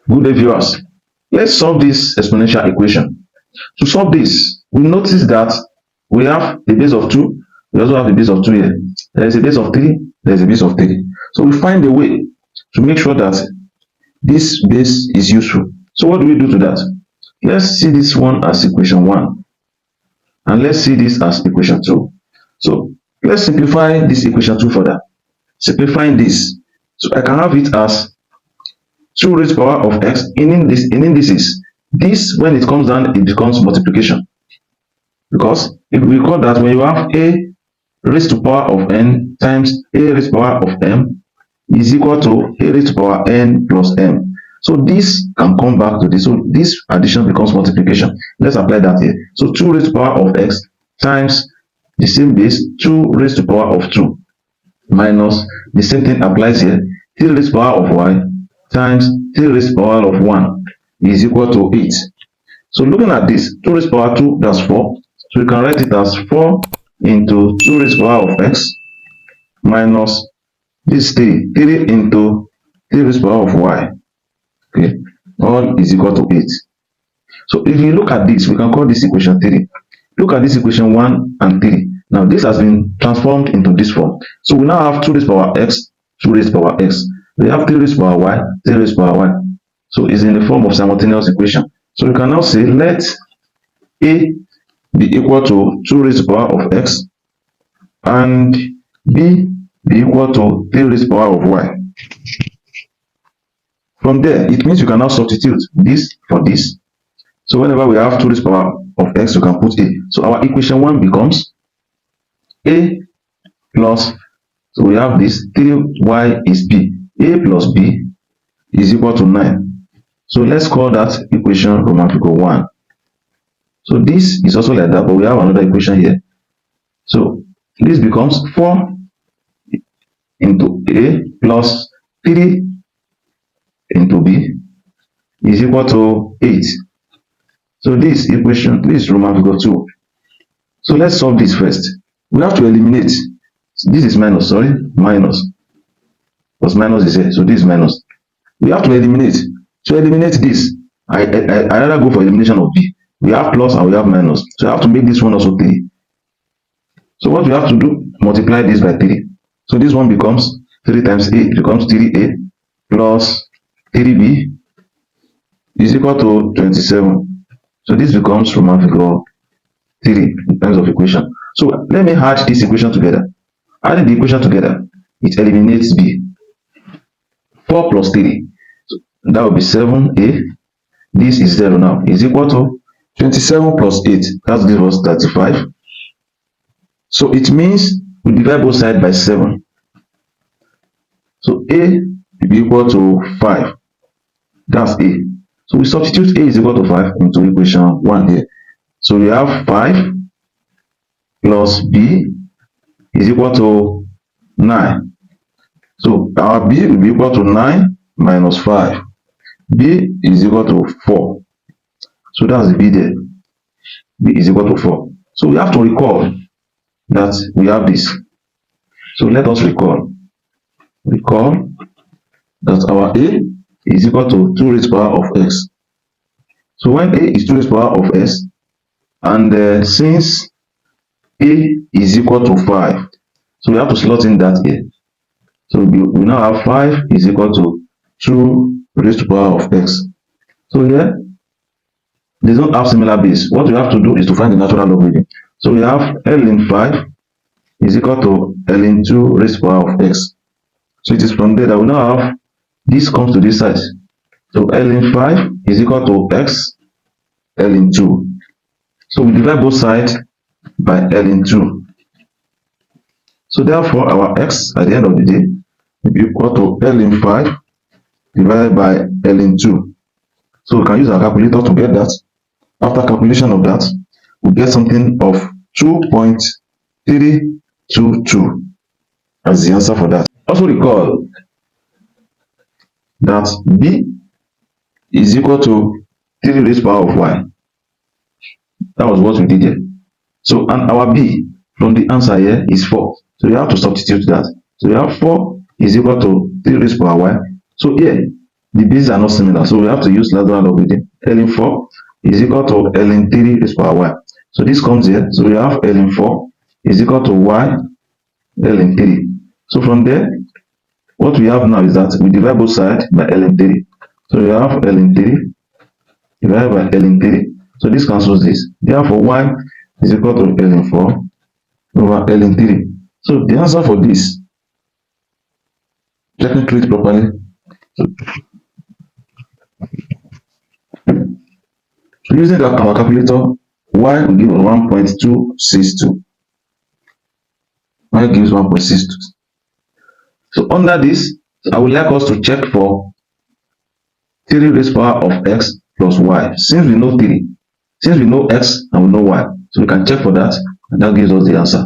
Good day, viewers. Let's solve this exponential equation. To solve this, we notice that we have a base of 2. We also have a base of 2 here. There is a base of 3. There is a base of 3. So we find a way to make sure that this base is useful. So what do we do to that? Let's see this one as equation 1. And let's see this as equation 2. So let's simplify this equation 2 further. Simplifying this. So I can have it as 2 raised to the power of x in indices. This, when it comes down, it becomes multiplication. Because if we recall that when you have a raised to the power of n times a raised to the power of m is equal to a raised to the power n plus m. So this can come back to this. So this addition becomes multiplication. Let's apply that here. So 2 raised to the power of x times the same base, 2 raised to the power of 2 minus the same thing applies here, 3 raised to the power of y times 3 raised to the power of 1 is equal to 8. So looking at this, 2 raised to the power 2, that's 4. So we can write it as 4 into 2 raised to the power of x minus this 3 into 3 raised to the power of y. Okay, all is equal to 8. So if you look at this, we can call this equation 3. Look at this equation 1 and 3. Now this has been transformed into this form. So we now have 2 raised to the power x, 2 raised to the power x. We have 3 raised to the power y, 3 raised to the power y. So it's in the form of simultaneous equation. So we can now say let a be equal to 2 raised to the power of x and b be equal to 3 raised to the power of y. From there, it means you can now substitute this for this. So whenever we have 2 raised to the power of x, you can put a. So our equation 1 becomes a plus, so we have this 3y is b. A plus b is equal to 9. So let's call that equation Roman figure 1. So this is also like that, but we have another equation here. So this becomes 4 into a plus 3 into b is equal to 8. So this equation, this is Roman figure 2. So let's solve this first. We have to eliminate. This is minus, sorry, minus. Because minus is here, so this is minus. We have to eliminate. To eliminate this, I rather go for elimination of b. We have plus and we have minus. So I have to make this one also 3. So what we have to do, multiply this by 3. So this one becomes 3 times a, becomes 3a plus 3b is equal to 27. So this becomes Roman figure 3 in terms of equation. So let me add this equation together. Adding the equation together, it eliminates b. 4 plus 3, so that will be 7a. This is 0 now, is equal to 27 plus 8, that gives us 35. So it means we divide both sides by 7. So a will be equal to 5. That's a. So we substitute a is equal to 5 into equation 1 here. So we have 5 plus b is equal to 9. So our b will be equal to 9 minus 5. B is equal to 4. So that's the b there. B is equal to 4. So we have to recall that we have this. So let us recall. Recall that our a is equal to 2 raised to the power of x. So when a is 2 raised to the power of x, and since a is equal to 5, so we have to slot in that here. So we now have 5 is equal to 2 raised to the power of x. So here, they don't have similar base. What we have to do is to find the natural logarithm. So we have L in 5 is equal to L in 2 raised to the power of x. So it is from there that we now have this comes to this side. So L in 5 is equal to x L in 2. So we divide both sides by L in 2. So therefore our x at the end of the day will be equal to L in 5 divided by L in 2. So we can use our calculator to get that. After calculation of that, we get something of 2.322 as the answer for that. Also recall that b is equal to 3 raised to the power of y. That was what we did here. So and our b from the answer here is 4. So you have to substitute that. So you have 4 is equal to 3 raised to the power y. So here the bases are not similar, so we have to use Lagrange logarithm. ln 4 is equal to ln 3 raised to power y. So this comes here, so we have ln 4 is equal to y ln 3. So from there, what we have now is that we divide both sides by ln 3. So we have ln 3 divided by ln 3. So this cancels this. Therefore, y is equal to ln 4 over ln 3. So the answer for this, let me do it properly. So using our calculator, y will give 1.262. Y gives 1.62. So under this, I would like us to check for 3 raised power of x plus y. Since we know 3, since we know x and we know y, so we can check for that, and that gives us the answer.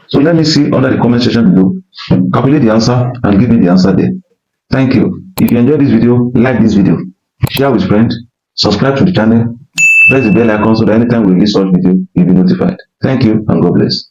So let me see under the comment section below. Calculate the answer and give me the answer there. Thank you. If you enjoyed this video, like this video, share with friends, subscribe to the channel, press the bell icon so that anytime we release such video, you'll be notified. Thank you and God bless.